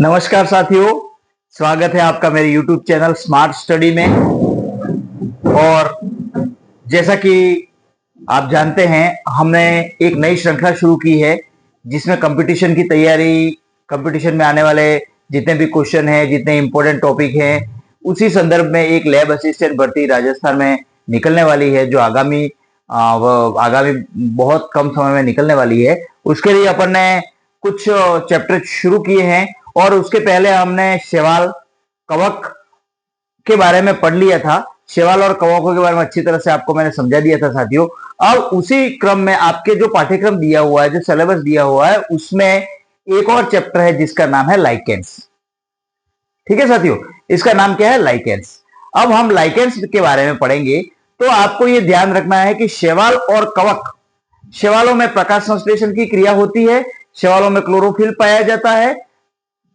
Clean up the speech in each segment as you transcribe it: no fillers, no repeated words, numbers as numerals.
नमस्कार साथियों, स्वागत है आपका मेरे YouTube चैनल स्मार्ट स्टडी में। और जैसा कि आप जानते हैं, हमने एक नई श्रृंखला शुरू की है जिसमें कंपटीशन की तैयारी, कंपटीशन में आने वाले जितने भी क्वेश्चन हैं, जितने इंपॉर्टेंट टॉपिक हैं, उसी संदर्भ में एक लैब असिस्टेंट भर्ती राजस्थान में निकलने वाली है जो आगामी बहुत कम समय में निकलने वाली है। उसके लिए अपन ने कुछ चैप्टर शुरू किए हैं और उसके पहले हमने शैवाल कवक के बारे में पढ़ लिया था। शैवाल और कवकों के बारे में अच्छी तरह से आपको मैंने समझा दिया था साथियों। अब उसी क्रम में आपके जो पाठ्यक्रम दिया हुआ है, जो सिलेबस दिया हुआ है, उसमें एक और चैप्टर है जिसका नाम है लाइकेंस। ठीक है साथियों, इसका नाम क्या है? लाइकेंस। अब हम लाइकेंस के बारे में पढ़ेंगे तो आपको यह ध्यान रखना है कि शैवाल और कवक, शैवालों में प्रकाश संश्लेषण की क्रिया होती है, शैवालों में क्लोरोफिल पाया जाता है,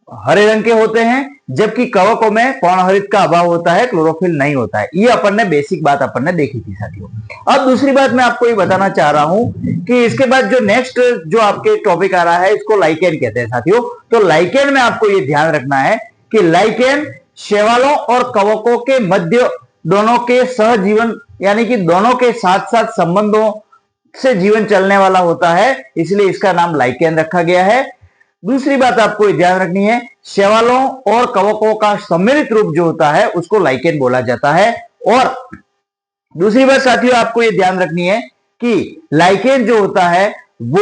हरे रंग के होते हैं, जबकि कवकों में पर्णहरित का अभाव होता है, क्लोरोफिल नहीं होता है। ये अपन ने बेसिक बात अपन ने देखी थी साथियों। अब दूसरी बात मैं आपको ये बताना चाह रहा हूं कि इसके बाद जो नेक्स्ट जो आपके टॉपिक आ रहा है, इसको लाइकेन कहते हैं साथियों। तो लाइकेन में आपको ये ध्यान रखना है कि लाइकेन शैवालों और कवकों के मध्य दोनों के सहजीवन, यानी कि दोनों के साथ साथ संबंधों से जीवन चलने वाला होता है, इसलिए इसका नाम लाइकेन रखा गया है। दूसरी बात आपको ध्यान रखनी है, शैवालों और कवकों का सम्मिलित रूप जो होता है उसको लाइकेन बोला जाता है। और दूसरी बात साथियों आपको यह ध्यान रखनी है कि लाइकेन जो होता है वो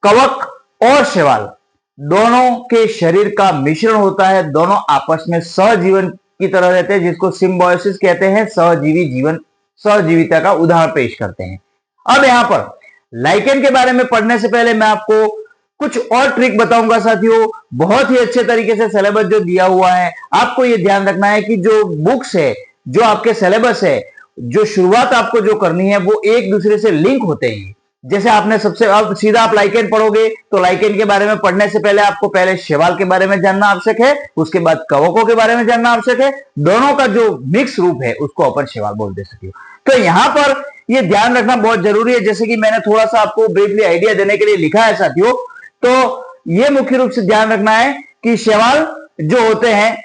कवक और शैवाल दोनों के शरीर का मिश्रण होता है, दोनों आपस में सहजीवन की तरह रहते हैं, जिसको सिम्बायोसिस कहते हैं, सहजीवी जीवन, सहजीविता का उदाहरण पेश करते हैं। अब यहां पर लाइकेन के बारे में पढ़ने से पहले मैं आपको कुछ और ट्रिक बताऊंगा साथियों। बहुत ही अच्छे तरीके से सिलेबस जो दिया हुआ है, आपको यह ध्यान रखना है कि जो बुक्स है, जो आपके सिलेबस है, जो शुरुआत आपको जो करनी है वो एक दूसरे से लिंक होते हैं। जैसे आपने सबसे अब सीधा आप लाइकेन पढ़ोगे तो लाइकेन के बारे में पढ़ने से पहले आपको पहले शैवाल के बारे में जानना आवश्यक है, उसके बाद कवकों के बारे में जानना आवश्यक है। दोनों का जो मिक्स रूप है उसको अपन शैवाल बोल दे सकते हो। तो यहां पर ये ध्यान रखना बहुत जरूरी है। जैसे कि मैंने थोड़ा सा आपको ब्रीफली आइडिया देने के लिए लिखा है साथियों, तो ये मुख्य रूप से ध्यान रखना है कि शैवाल जो होते हैं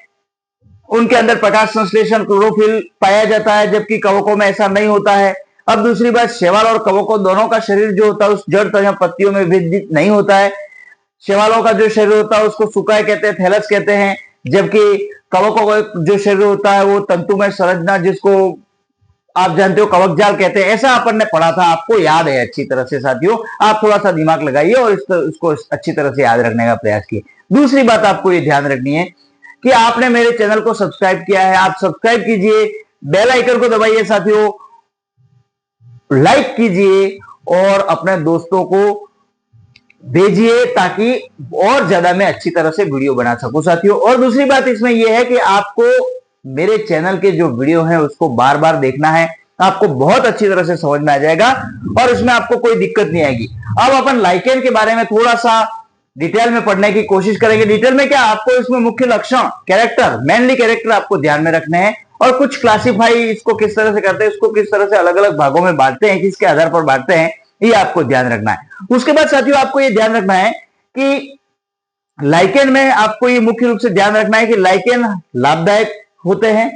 उनके अंदर प्रकाश संश्लेषण, क्लोरोफिल पाया जाता है, जबकि कवकों में ऐसा नहीं होता है। अब दूसरी बात, शैवाल और कवकों दोनों का शरीर जो होता है उस जड़ तथा पत्तियों में विभाजित नहीं होता है। शैवालों का जो शरीर होता है उसको सुकाय कहते हैं, थैलस कहते हैं, जबकि कवकों का जो शरीर होता है वो तंतुमय संरचना, जिसको आप जानते हो कवक जाल कहते हैं। ऐसा अपन ने पढ़ा था, आपको याद है अच्छी तरह से साथियों। आप थोड़ा सा दिमाग लगाइए और इसको अच्छी तरह से याद रखने का प्रयास कीजिए। दूसरी बात आपको ये ध्यान रखनी है कि आपने मेरे चैनल को सब्सक्राइब किया है, आप सब्सक्राइब कीजिए, बेल आइकन को दबाइए साथियों, लाइक कीजिए और अपने दोस्तों को भेजिए ताकि और ज्यादा मैं अच्छी तरह से वीडियो बना सकूं साथियों। और दूसरी बात इसमें यह है कि आपको मेरे चैनल के जो वीडियो हैं उसको बार बार देखना है, आपको बहुत अच्छी तरह से समझ में आ जाएगा और इसमें आपको कोई दिक्कत नहीं आएगी। अब अपन लाइकेन के बारे में थोड़ा सा डिटेल में पढ़ने की कोशिश करेंगे। डिटेल में क्या, आपको इसमें मुख्य लक्षण, कैरेक्टर, मेनली कैरेक्टर आपको ध्यान में रखने हैं और कुछ क्लासिफाई इसको किस तरह से करते हैं, इसको किस तरह से अलग अलग भागों में बांटते हैं, किसके आधार पर बांटते हैं, ये आपको ध्यान रखना है। उसके बाद साथियों आपको ये ध्यान रखना है कि लाइकेन में आपको ये मुख्य रूप से ध्यान रखना है कि लाइकेन लाभदायक होते हैं,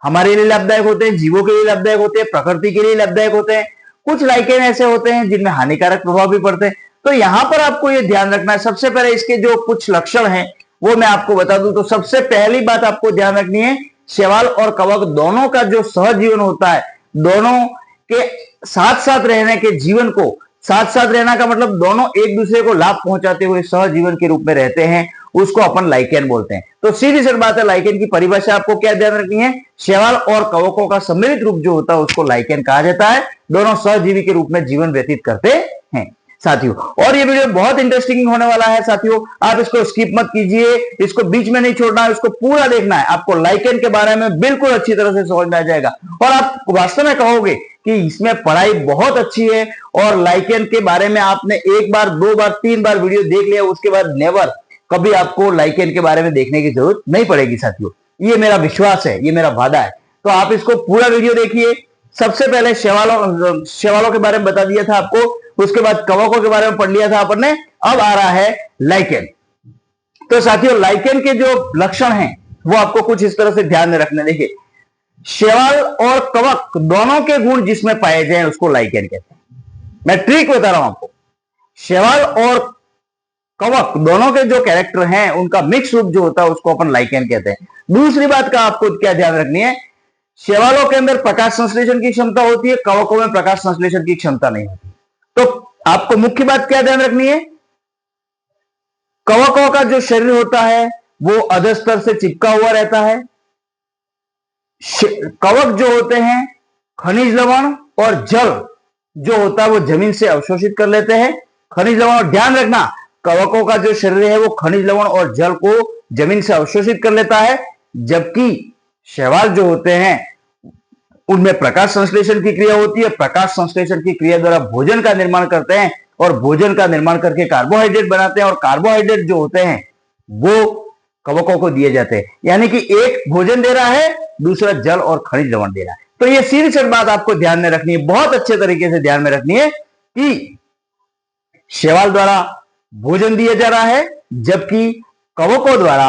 हमारे लिए लाभदायक होते हैं, जीवों के लिए लाभदायक होते हैं, प्रकृति के लिए लाभदायक होते हैं। कुछ लाइकेन ऐसे होते हैं जिनमें हानिकारक प्रभाव भी पड़ते हैं। तो यहां पर आपको यह ध्यान रखना है। सबसे पहले इसके जो कुछ लक्षण हैं वो मैं आपको बता दूं। तो सबसे पहली बात आपको ध्यान रखनी है, शैवाल और कवक दोनों का जो सहजीवन होता है, दोनों के साथ साथ रहने के जीवन को, साथ साथ रहना का मतलब दोनों एक दूसरे को लाभ पहुंचाते हुए सहजीवन के रूप में रहते हैं, उसको अपन लाइकेन बोलते हैं। तो सीधी सी बात है, लाइकेन की परिभाषा आपको क्या ध्यान रखनी है, शैवाल और कवकों का सम्मिलित रूप जो होता है उसको लाइकेन कहा जाता है। दोनों सहजीवी के रूप में जीवन व्यतीत करते हैं साथियों। और ये वीडियो बहुत इंटरेस्टिंग होने वाला है साथियों, आप इसको स्किप मत कीजिए, इसको बीच में नहीं छोड़ना है, इसको पूरा देखना है। आपको लाइकेन के बारे में बिल्कुल अच्छी तरह से समझ में आ जाएगा और आप वास्तव में कहोगे कि इसमें पढ़ाई बहुत अच्छी है और लाइकेन के बारे में आपने एक बार, दो बार, तीन बार वीडियो देख लिया, उसके बाद नेवर, कभी आपको लाइकेन के बारे में देखने की जरूरत नहीं पड़ेगी साथियों। ये मेरा विश्वास है, ये मेरा वादा है। तो आप इसको पूरा वीडियो देखिए। सबसे पहले शैवालों के बारे में बता दिया था आपको, उसके बाद कवकों के बारे में पढ़ लिया था अपन ने। अब आ रहा है लाइकेन। तो साथियों लाइकेन के जो लक्षण हैं वो आपको कुछ इस तरह से ध्यान में रखने। देखिए, शैवाल और कवक दोनों के गुण जिसमें पाए जाए उसको लाइकेन कहते हैं। मैं ट्रिक बता रहा हूं आपको, शैवाल और कवक दोनों के जो कैरेक्टर हैं उनका मिक्स रूप जो होता है उसको अपन लाइकेन कहते हैं। दूसरी बात का आपको क्या ध्यान रखनी है, शैवालों के अंदर प्रकाश संश्लेषण की क्षमता होती है, कवकों में प्रकाश संश्लेषण की क्षमता नहीं होती। तो आपको मुख्य बात क्या ध्यान रखनी है, कवकों का जो शरीर होता है वो अधस्तर से चिपका हुआ रहता है। कवक जो होते हैं खनिज लवण और जल जो होता है वो जमीन से अवशोषित कर लेते हैं। खनिज लवण, और ध्यान रखना कवकों का जो शरीर है वो खनिज लवण और जल को जमीन से अवशोषित कर लेता है, जबकि शैवाल जो होते हैं उनमें प्रकाश संश्लेषण की क्रिया होती है। प्रकाश संश्लेषण की क्रिया द्वारा भोजन का निर्माण करते हैं और भोजन का निर्माण करके कार्बोहाइड्रेट बनाते हैं, और कार्बोहाइड्रेट जो होते हैं वो कवकों को दिए जाते हैं। यानी कि एक भोजन दे रहा है, दूसरा जल और खनिज लवण दे रहा है। तो ये सीधी सी बात आपको ध्यान में रखनी है, बहुत अच्छे तरीके से ध्यान में रखनी है कि शैवाल द्वारा भोजन दिया जा रहा है जबकि कवकों द्वारा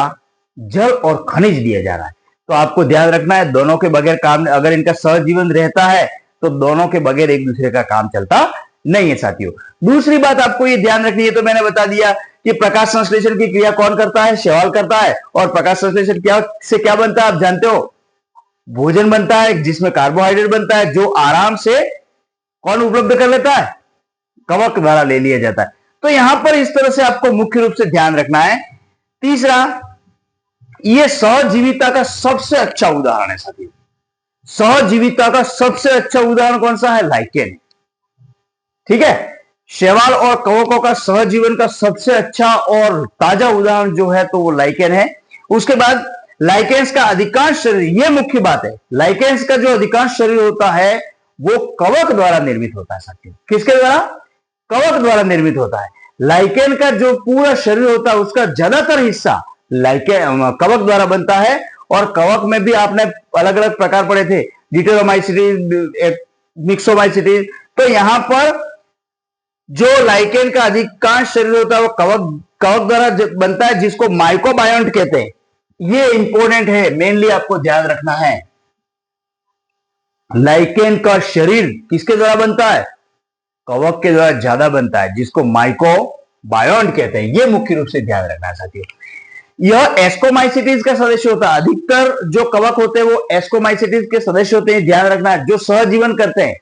जल और खनिज दिया जा रहा है। तो आपको ध्यान रखना है, दोनों के बगैर काम, अगर इनका सहजीवन रहता है तो दोनों के बगैर एक दूसरे का काम चलता नहीं है साथियों। दूसरी बात आपको ये ध्यान रखनी है, तो मैंने बता दिया कि प्रकाश संश्लेषण की क्रिया कौन करता है, शैवाल करता है। और प्रकाश संश्लेषण से क्या बनता है आप जानते हो, भोजन बनता है जिसमें कार्बोहाइड्रेट बनता है, जो आराम से कौन उपलब्ध कर लेता है, कवक द्वारा ले लिया जाता है। तो यहां पर इस तरह से आपको मुख्य रूप से ध्यान रखना है। तीसरा, यह सहजीविता का सबसे अच्छा उदाहरण है साथियों। सहजीविता का सबसे अच्छा उदाहरण कौन सा है, लाइकेन। ठीक है, शैवाल और कवकों का सहजीवन का सबसे अच्छा और ताजा उदाहरण जो है तो वो लाइकेन है। उसके बाद लाइकेन्स का अधिकांश शरीर, यह मुख्य बात है, लाइकेन्स का जो अधिकांश शरीर होता है वो कवक द्वारा निर्मित होता है साथियों। किसके द्वारा, कवक द्वारा निर्मित होता है। लाइकेन का जो पूरा शरीर होता है उसका ज्यादातर हिस्सा लाइकेन कवक द्वारा बनता है। और कवक में भी आपने अलग अलग प्रकार पढ़े थे, डिटेरोमाइसिटीज, मिक्सोमाइसिटीज। तो यहां पर जो लाइकेन का अधिकांश शरीर होता है वो कवक द्वारा बनता है, जिसको माइकोबायोन्ट कहते हैं। ये इंपॉर्टेंट है, मेनली आपको ध्यान रखना है। लाइकेन का शरीर किसके द्वारा बनता है, कवक के द्वारा ज्यादा बनता है, जिसको माइकोबायोन्ट कहते हैं। यह मुख्य रूप से ध्यान रखना है साथियों। यह एस्कोमाइसिटीज का सदस्य होता है। अधिकतर जो कवक होते हैं वो एस्कोमाइसिटीज के सदस्य होते हैं, ध्यान रखना है, जो सहजीवन करते हैं।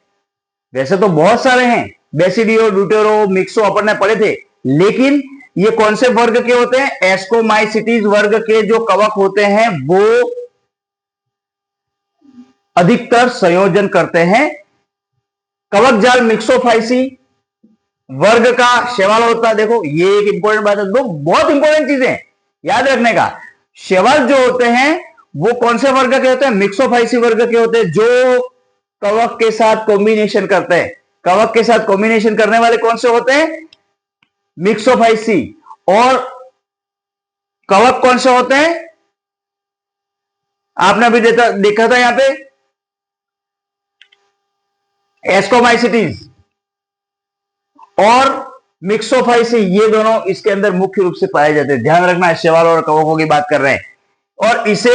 वैसे तो बहुत सारे हैं, बेसिडियो, ड्यूटेरो, मिक्सो अपन ने पढ़े थे, लेकिन ये कौन से वर्ग के होते हैं, एस्कोमाइसिटीज वर्ग के जो कवक होते हैं वो अधिकतर संयोजन करते हैं। कवक जाल मिक्सोफाइसी वर्ग का शैवाल होता है। देखो ये एक इंपॉर्टेंट बात है, दो बहुत इंपॉर्टेंट चीजें याद रखने का। शैवाल जो होते हैं वो कौन से वर्ग के होते हैं, मिक्सोफाइसी वर्ग के होते हैं, जो कवक के साथ कॉम्बिनेशन करते हैं। कवक के साथ कॉम्बिनेशन करने वाले कौन से होते हैं, मिक्सोफाइसी। और कवक कौन से होते हैं, आपने अभी देखा था यहां पे, एस्कोमाइसिटीज और मिक्सोफाइसी। ये दोनों इसके अंदर मुख्य रूप से पाए जाते हैं। ध्यान रखना है, शैवाल और कवकों की बात कर रहे हैं। और इसे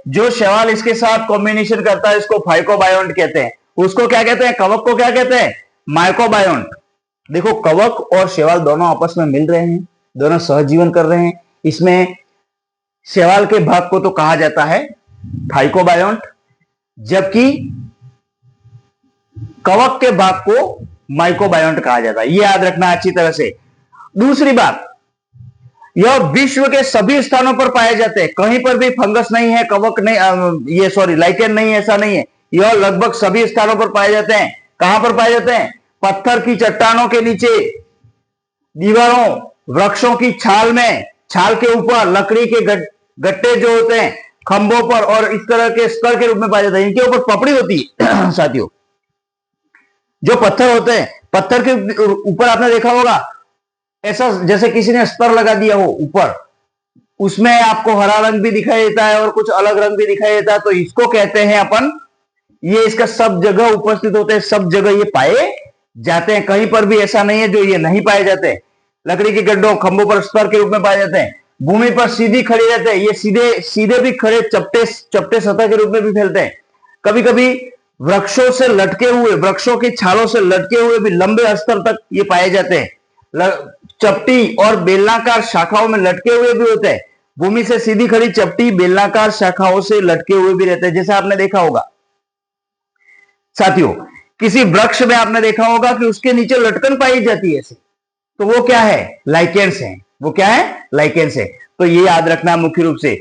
जो शैवाल इसके साथ कॉम्बिनेशन करता है इसको फाइकोबायोन्ट कहते हैं। उसको क्या कहते हैं, कवक को क्या कहते हैं, माइकोबायोन्ट। देखो कवक और शैवाल दोनों आपस में मिल रहे हैं, दोनों सहजीवन कर रहे हैं। इसमें शैवाल के भाग को तो कहा जाता है फाइकोबायोन्ट, जबकि कवक के भाग को माइकोबायोन्ट कहा जाता है। यह याद रखना अच्छी तरह से। दूसरी बात, यह विश्व के सभी स्थानों पर पाए जाते हैं। कहीं पर भी फंगस नहीं है, कवक नहीं, ये सॉरी लाइकेन नहीं है, ऐसा नहीं है। यह लगभग सभी स्थानों पर पाए जाते हैं। कहां पर पाए जाते हैं, पत्थर की चट्टानों के नीचे, दीवारों, वृक्षों की छाल में, छाल के ऊपर, लकड़ी के गट्टे जो होते हैं, खंभों पर, और इस तरह के स्तर के रूप में पाए जाते हैं। इनके ऊपर पपड़ी होती है साथियों। जो पत्थर होते हैं, पत्थर के ऊपर आपने देखा होगा ऐसा जैसे किसी ने स्तर लगा दिया हो ऊपर, उसमें आपको हरा रंग भी दिखाई देता है और कुछ अलग रंग भी दिखाई देता है। तो इसको कहते हैं अपन, ये इसका सब जगह उपस्थित होते हैं, सब जगह ये पाए जाते हैं। कहीं पर भी ऐसा नहीं है जो ये नहीं पाए जाते। लकड़ी के गड्ढों, खंभों पर स्तर के रूप में पाए जाते हैं। भूमि पर सीधी खड़ी रहते हैं, ये सीधे सीधे भी खड़े चपटे चपटे सतह के रूप में भी फैलते हैं। कभी कभी वृक्षों से लटके हुए, वृक्षों की छालों से लटके हुए भी लंबे स्तर तक ये पाए जाते हैं। चपटी और बेलनाकार शाखाओं में लटके हुए भी होते हैं। भूमि से सीधी खड़ी चपटी बेलनाकार शाखाओं से लटके हुए भी रहते हैं, जैसे आपने देखा होगा साथियों। किसी वृक्ष में आपने देखा होगा कि उसके नीचे लटकन पाई जाती है ऐसे, तो वो क्या है? लाइकेंस है। वो क्या है? लाइकेंस है। तो ये याद रखना मुख्य रूप से।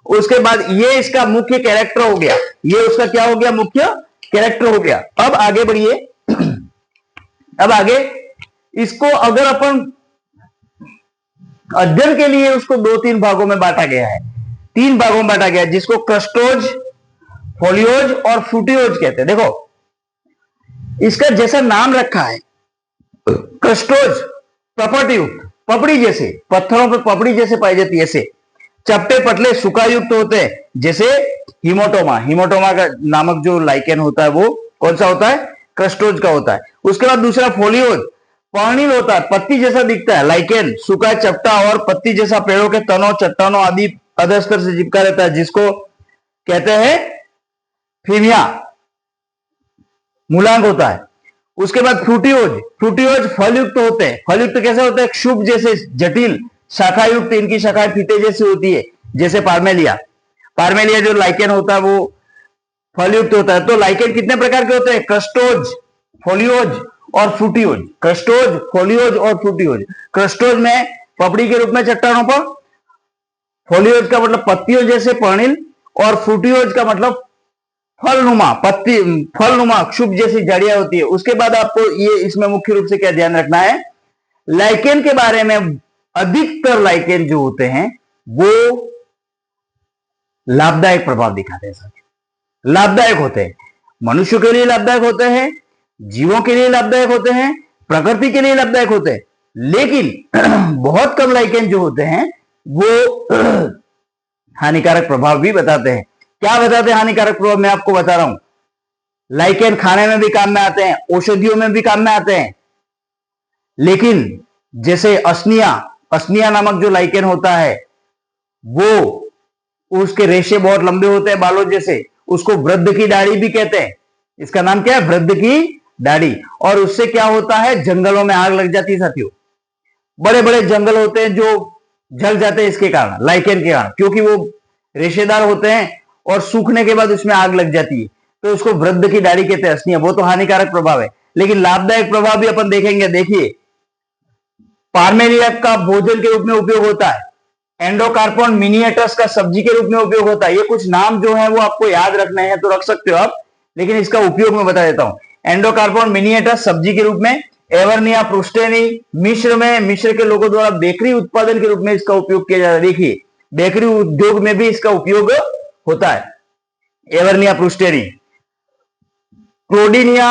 उसके बाद ये इसका मुख्य कैरेक्टर हो गया, ये उसका क्या हो गया? मुख्य कैरेक्टर हो गया। अब आगे बढ़िए। अब आगे इसको अगर अपन अध्ययन के लिए उसको 2-3 भागों में बांटा गया है, 3 भागों में बांटा गया है, जिसको क्रस्टोज, फोलियोज और फ्रूटियोज कहते हैं। देखो इसका जैसा नाम रखा है, क्रस्टोज पपड़ी युक्त, पपड़ी जैसे, पत्थरों पर पपड़ी जैसे पाई जाती है ऐसे, चपटे पतले सुखायुक्त होते हैं, जैसे हिमोटोमा। हिमोटोमा का नामक जो लाइकेन होता है वो कौन सा होता है? क्रस्टोज का होता है। उसके बाद दूसरा फोलियोज, पर्णिल होता है, पत्ती जैसा दिखता है। लाइकेन सूखा, चपटा और पत्ती जैसा पेड़ों के तनों, चट्टानों आदि अधस्तर से चिपका रहता है, जिसको कहते हैं फीमिया, मूलांक होता है। उसके बाद फ्रूटियोज, फ्रूटियोज फलयुक्त होते हैं। फलयुक्त कैसे होते हैं? शुभ जैसे, जटिल, शाखायुक्त, इनकी शाखाएं फीते जैसी होती है, जैसे पार्मेलिया। पार्मेलिया जो लाइकेन होता है वो फलयुक्त होता है। तो लाइकेन कितने प्रकार के होते हैं? क्रस्टोज, फोलियोज और फ्रूटियोज। क्रस्टोज, फोलियोज और फ्रूटियोज। क्रस्टोज में पपड़ी के रूप में चट्टानों पर, फोलियोज का मतलब पत्तियों जैसे पर्णिल, और फ्रूटियोज का मतलब फलनुमा, पत्ती, फलनुमा क्षुभ जैसी जड़ियां होती है। उसके बाद आपको ये इसमें मुख्य रूप से क्या ध्यान रखना है? लाइकेन के बारे में, अधिकतर लाइकेन जो होते हैं वो लाभदायक प्रभाव दिखाते हैं। लाभदायक होते हैं, मनुष्य के लिए लाभदायक होते हैं, जीवों के लिए लाभदायक होते हैं, प्रकृति के लिए लाभदायक होते हैं। लेकिन बहुत कम लाइकेन जो होते हैं वो हानिकारक प्रभाव भी बताते हैं। क्या बताते हैं हानिकारक प्रभाव? मैं आपको बता रहा हूं। लाइकेन खाने में भी काम में आते हैं, औषधियों में भी काम में आते हैं। लेकिन जैसे असनिया, असनिया नामक जो लाइकेन होता है वो, उसके रेशे बहुत लंबे होते हैं बालों जैसे, उसको वृद्ध की दाढ़ी भी कहते हैं। इसका नाम क्या है? वृद्ध की दाढ़ी। और उससे क्या होता है? जंगलों में आग लग जाती है साथियों। बड़े बड़े जंगल होते हैं जो जल जाते हैं इसके कारण, लाइकेन के कारण, क्योंकि वो रेशेदार होते हैं और सूखने के बाद उसमें आग लग जाती है। तो उसको वृद्ध की दाढ़ी कहते हैं, असनिया। वो तो हानिकारक प्रभाव है। लेकिन लाभदायक प्रभाव भी अपन देखेंगे। देखिए, पार्मेलिया का भोजन के रूप में उपयोग होता है, एंडोकार्पोन मिनिएटस का सब्जी के रूप में उपयोग होता है। ये कुछ नाम जो है वो आपको याद रखने हैं तो रख सकते हो आप, लेकिन इसका उपयोग मैं बता देता हूं। एंडोकार्पोन मिनिएटस सब्जी के रूप में, एवर्निया प्रुस्टेनी मिस्र में, मिस्र के लोगों द्वारा बेकरी उत्पादन के रूप में इसका उपयोग किया जाता है। देखिए, बेकरी उद्योग में भी इसका उपयोग होता है, एवर्निया प्रुस्टेनी। क्लोडिनिया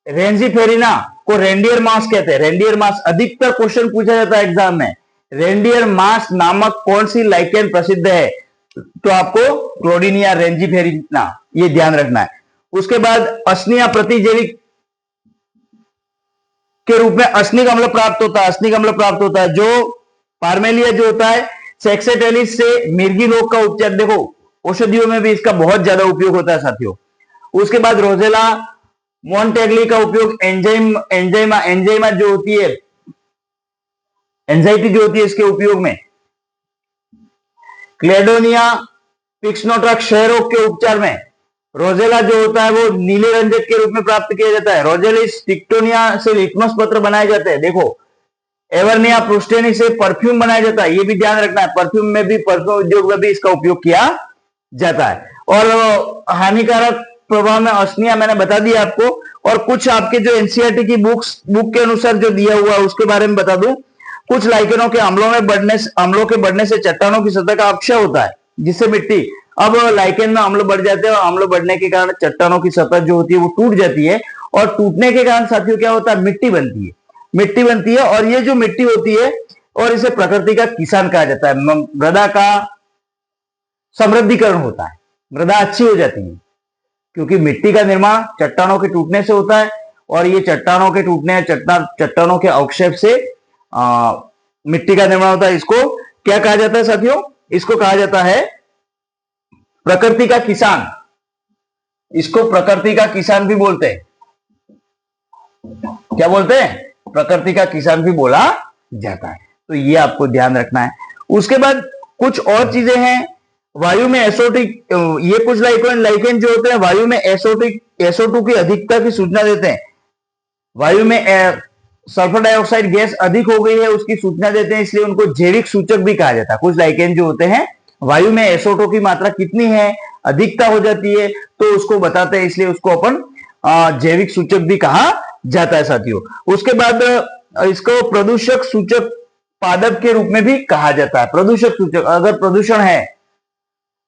रेंजिफेरिना को रेंडियर मास कहते हैं। रेंडियर मास, अधिकतर क्वेश्चन पूछा जाता है एग्जाम में, रेंडियर मास नामक कौन सी लाइकेन प्रसिद्ध है? तो आपको क्लोडिनिया रेंजिफेरिना ये ध्यान रखना है। उसके बाद असनिया प्रतिजैविक के रूप में असनिक अम्ल प्राप्त होता है, असनिक अम्ल प्राप्त होता है। जो पार्मेलिया जो होता है, सेक्सेटेलिस से मिर्गी रोग का उपचार, देखो औषधियों में भी इसका बहुत ज्यादा उपयोग होता है साथियों। उसके बाद रोजेला मोन्टेगली का उपयोग एंजाइमा जो होती है, एंजाइटी जो होती है इसके उपयोग में। क्लेडोनिया पिक्सनोट्रा क्षय रोग के उपचार में। रोजेला जो होता है वो नीले रंजक के रूप में प्राप्त किया जाता है। रोजेलिस टिक्टोनिया से लिटमस पत्र बनाए जाते हैं। देखो, एवर्निया प्रुस्टेनी से परफ्यूम बनाया जाता है, ये भी ध्यान रखना है। परफ्यूम में भी, परफ्यूम उद्योग में भी इसका उपयोग किया जाता है। और हानिकारक प्रभाव में असनिया मैंने बता दिया आपको। और कुछ आपके जो एनसीईआरटी की बुक के अनुसार जो दिया हुआ है उसके बारे में बता दूं। कुछ लाइकेनों के अम्लों के बढ़ने से चट्टानों की सतह का अपक्षय होता है, जिससे मिट्टी, अब लाइकेन में अम्ल बढ़ जाते हैं और अम्ल बढ़ने के कारण चट्टानों की सतह जो होती है वो टूट जाती है। और टूटने के कारण साथियों क्या होता है? मिट्टी बनती है, मिट्टी बनती है। और ये जो मिट्टी होती है, और इसे प्रकृति का किसान कहा जाता है। मृदा का समृद्धिकरण होता है, मृदा अच्छी हो जाती है, क्योंकि मिट्टी का निर्माण चट्टानों के टूटने से होता है। और ये चट्टानों के टूटने, चट्टानों के अवक्षेप से मिट्टी का निर्माण होता है। इसको क्या कहा जाता है साथियों? इसको कहा जाता है प्रकृति का किसान। इसको प्रकृति का किसान भी बोलते हैं। क्या बोलते हैं? प्रकृति का किसान भी बोला जाता है। तो ये आपको ध्यान रखना है। उसके बाद कुछ और चीजें हैं। वायु में एसोटिक, ये कुछ लाइकेन जो होते हैं वायु में SO2 की अधिकता की सूचना देते हैं। वायु में सल्फर डाइऑक्साइड गैस अधिक हो गई है उसकी सूचना देते हैं, इसलिए उनको जैविक सूचक भी कहा जाता है। कुछ लाइकेन जो होते हैं वायु में SO2 की मात्रा कितनी है, अधिकता हो जाती है, तो उसको बताते हैं, इसलिए उसको अपन जैविक सूचक भी कहा जाता है साथियों। उसके बाद इसको प्रदूषक सूचक पादप के रूप में भी कहा जाता है। प्रदूषक सूचक, अगर प्रदूषण है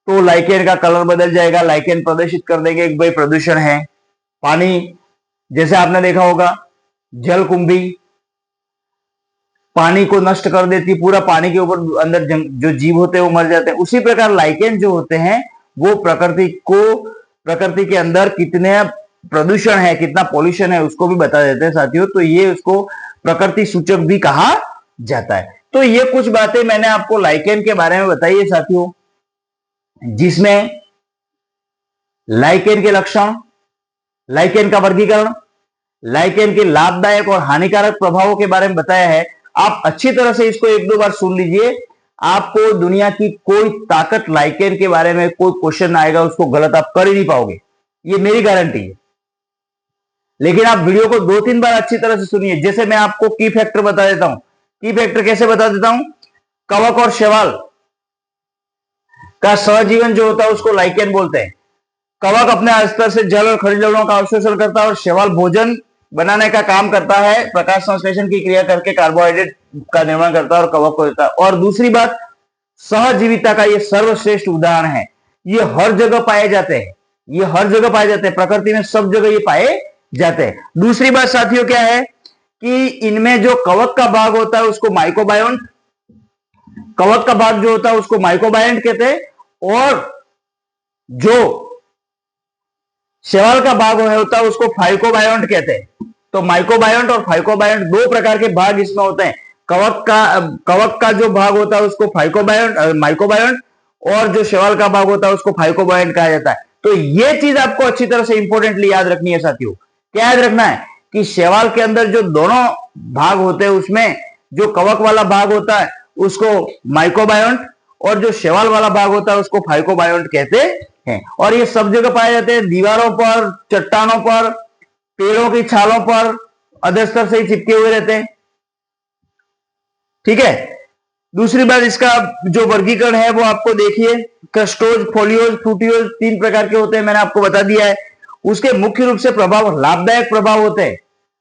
तो लाइकेन का कलर बदल जाएगा, लाइकेन प्रदर्शित कर देंगे कि भाई प्रदूषण है। पानी, जैसे आपने देखा होगा जलकुंभी पानी को नष्ट कर देती, पूरा पानी के ऊपर अंदर जो जीव होते हैं वो मर जाते हैं। उसी प्रकार लाइकेन जो होते हैं वो प्रकृति के अंदर कितने प्रदूषण है, कितना पॉल्यूशन है उसको भी बता देते हैं साथियों। तो ये उसको प्रकृति सूचक भी कहा जाता है। तो ये कुछ बातें मैंने आपको लाइकेन के बारे में बताई है साथियों, जिसमें लाइकेन के लक्षण, लाइकेन का वर्गीकरण, लाइकेन के लाभदायक और हानिकारक प्रभावों के बारे में बताया है। आप अच्छी तरह से इसको एक दो बार सुन लीजिए, आपको दुनिया की कोई ताकत लाइकेन के बारे में कोई क्वेश्चन आएगा उसको गलत आप कर ही नहीं पाओगे, ये मेरी गारंटी है। लेकिन आप वीडियो को 2-3 बार अच्छी तरह से सुनिए। जैसे मैं आपको की फैक्टर बता देता हूं। की फैक्टर कैसे बता देता हूं? कवक और शैवाल का सहजीवन जो होता है उसको लाइकेन बोलते हैं। कवक अपने स्तर से जल और खनिज लवणों का अवशोषण करता है और शैवाल भोजन बनाने का काम करता है, प्रकाश संश्लेषण की क्रिया करके कार्बोहाइड्रेट का निर्माण करता है और कवक को देता है। और दूसरी बात, सहजीविता का ये सर्वश्रेष्ठ उदाहरण है। ये हर जगह पाए जाते हैं, ये हर जगह पाए जाते हैं, प्रकृति में सब जगह ये पाए जाते हैं। दूसरी बात साथियों क्या है कि इनमें जो कवक का भाग होता है उसको माइक्रोबायोन्ट, कवक का भाग जो होता है उसको माइक्रोबायोन्ट कहते हैं, और जो शैवाल का भाग होता है उसको फाइकोबायोन्ट कहते हैं। तो माइक्रोबायोन्ट और फाइकोबायोन्ट दो प्रकार के भाग इसमें होते हैं। कवक का जो भाग होता है उसको माइक्रोबायोन्ट, और जो शैवाल का भाग होता है उसको फाइकोबायोन्ट कहा जाता है। तो ये चीज आपको अच्छी तरह से इंपॉर्टेंटली याद रखनी है साथियों। क्या याद रखना है कि शैवाल के अंदर जो दोनों भाग होते हैं उसमें जो कवक वाला भाग होता है उसको माइक्रोबायोन्ट, और जो शैवाल वाला भाग होता है उसको फाइकोबायोन्ट कहते हैं। और ये सब जगह पाए जाते हैं, दीवारों पर, चट्टानों पर, पेड़ों की छालों पर अधस्तर से ही चिपके हुए रहते हैं। ठीक है। दूसरी बात, इसका जो वर्गीकरण है वो आपको देखिए, क्रस्टोज, फोलियोज, फ्रूटियोज 3 प्रकार के होते हैं, मैंने आपको बता दिया है। उसके मुख्य रूप से प्रभाव लाभदायक प्रभाव होते हैं,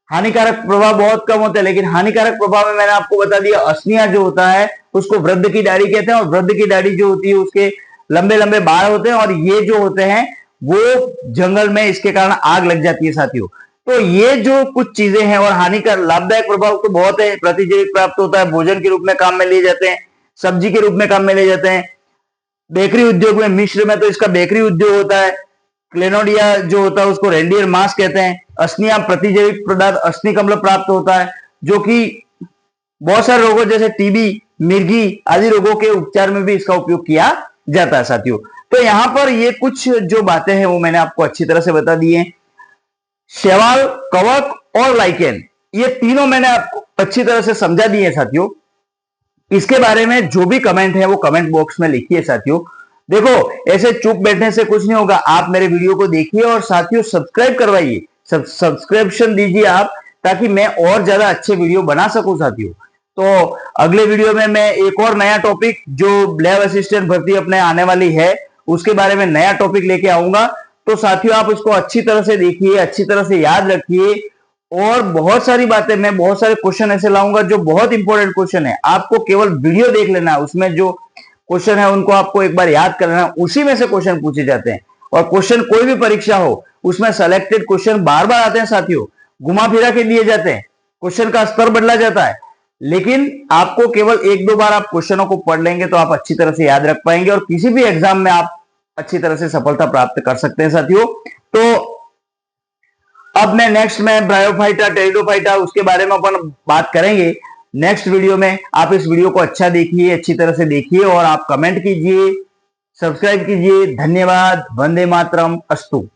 हानिकारक प्रभाव बहुत कम होते हैं। लेकिन हानिकारक प्रभाव में मैंने आपको बता दिया, असनिया जो होता है उसको वृद्ध की दाढ़ी कहते हैं, और वृद्ध की दाढ़ी जो होती है उसके लंबे लंबे बाल होते हैं, और ये जो होते हैं वो जंगल में इसके कारण आग लग जाती है साथियों। तो ये जो कुछ चीजें हैं, और हानिकारक लाभदायक प्रभाव तो बहुत है। प्रतिजैविक प्राप्त होता है, भोजन के रूप में काम में लिए जाते हैं, सब्जी के रूप में काम में लिए जाते हैं। बेकरी उद्योग में, मिस्र में तो इसका बेकरी उद्योग होता है। क्लेनोडिया जो होता है उसको रेंडियर मांस कहते हैं। असनिया प्रतिजैविक पदार्थ असनिक अम्ल प्राप्त होता है, जो कि बहुत सारे रोगों जैसे टीबी, मिर्गी आदि रोगों के उपचार में भी इसका उपयोग किया जाता है साथियों। तो यहां पर ये कुछ जो बातें हैं वो मैंने आपको अच्छी तरह से बता दी है। शैवाल, कवक और लाइकेन, ये तीनों मैंने आपको अच्छी तरह से समझा दिए साथियों। इसके बारे में जो भी कमेंट है वो कमेंट बॉक्स में लिखिए साथियों। देखो, ऐसे चुप बैठने से कुछ नहीं होगा, आप मेरे वीडियो को देखिए और साथियों सब्सक्राइब करवाइए, सब्सक्रिप्शन दीजिए आप, ताकि मैं और ज्यादा अच्छे वीडियो बना सकूं साथियों। तो अगले वीडियो में मैं एक और नया टॉपिक जो लैब असिस्टेंट भर्ती अपने आने वाली है उसके बारे में नया टॉपिक लेके आऊंगा। तो साथियों आप उसको अच्छी तरह से देखिए, अच्छी तरह से याद रखिए, और बहुत सारी बातें, मैं बहुत सारे क्वेश्चन ऐसे लाऊंगा जो बहुत इंपॉर्टेंट क्वेश्चन है। आपको केवल वीडियो देख लेना है, उसमें जो क्वेश्चन है उनको आपको एक बार याद कर लेना, उसी में से क्वेश्चन पूछे जाते हैं। और क्वेश्चन कोई भी परीक्षा हो उसमें सेलेक्टेड क्वेश्चन बार बार आते हैं साथियों, घुमा फिरा के लिए जाते हैं, क्वेश्चन का स्तर बदला जाता है। लेकिन आपको केवल 1-2 बार आप क्वेश्चनों को पढ़ लेंगे तो आप अच्छी तरह से याद रख पाएंगे, और किसी भी एग्जाम में आप अच्छी तरह से सफलता प्राप्त कर सकते हैं साथियों। तो अब मैं नेक्स्ट में ब्रायोफाइटा, टेरिडोफाइटा उसके बारे में अपन बात करेंगे। नेक्स्ट वीडियो में आप इस वीडियो को अच्छा देखिए, अच्छी तरह से देखिए और आप कमेंट कीजिए, सब्सक्राइब कीजिए। धन्यवाद। वंदे मातरम। अस्तु।